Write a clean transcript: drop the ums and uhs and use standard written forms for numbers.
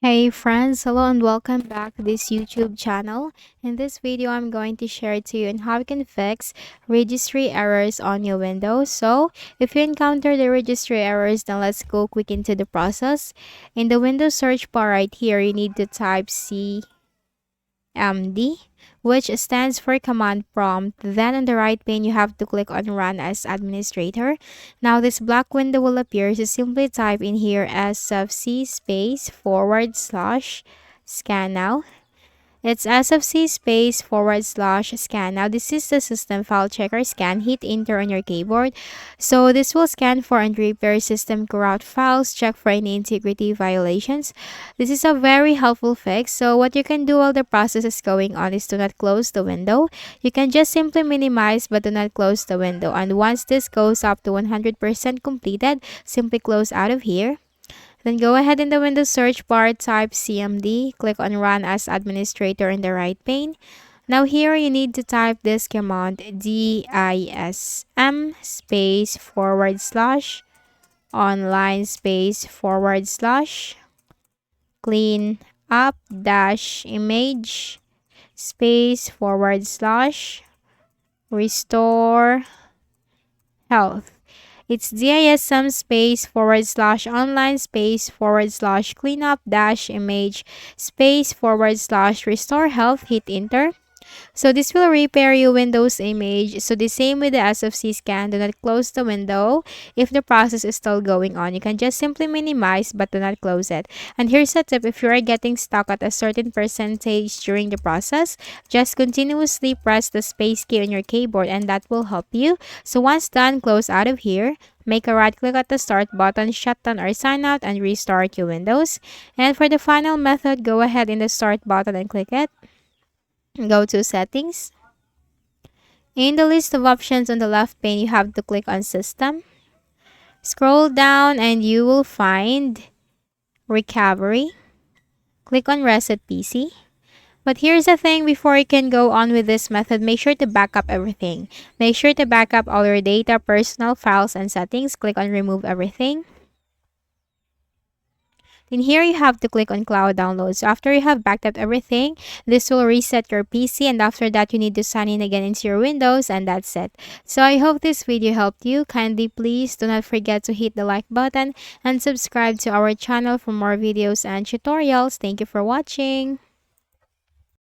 Hey friends, hello and welcome back to this YouTube channel. In this video, I'm going to share to you on how you can fix registry errors on your Windows. So, if you encounter the registry errors, then let's go quick into the process. In the Windows search bar right here, you need to type CMD, which stands for command prompt. Then on the right pane, you have to click on run as administrator. Now this black window will appear, so simply type in here sfc space / scan now. It's sfc space / scan. Now this is the system file checker scan. Hit enter on your keyboard. So this will scan for and repair system corrupt files, check for any integrity violations. This is a very helpful fix. So what you can do while the process is going on is to not close the window. You can just simply minimize but do not close the window. And once this goes up to 100% completed, simply close out of here. Then go ahead in the Windows search bar, type CMD, click on Run as Administrator in the right pane. Now here you need to type this command DISM space / online space / clean up dash image space / restore health. It's DISM space / online space / cleanup dash image space / restore health. Hit enter. So this will repair your Windows image. So the same with the SFC scan, do not close the window if the process is still going on. You can just simply minimize but do not close it. And here's a tip: if you are getting stuck at a certain percentage during the process, just continuously press the space key on your keyboard and that will help you. So once done, close out of here. Make a right click at the start button, shut down or sign out, and restart your Windows. And for the final method, go ahead in the start button and click it. Go to settings. In the list of options on the left pane, you have to click on system. Scroll down and you will find recovery. Click on reset PC. But here's the thing: before you can go on with this method, make sure to back up everything. Make sure to back up all your data, personal files, and settings. Click on remove everything. Then here you have to click on cloud download. So after you have backed up everything, this will reset your PC, and after that you need to sign in again into your Windows, and that's it. So I hope this video helped you. Kindly please do not forget to hit the like button and subscribe to our channel for more videos and tutorials. Thank you for watching.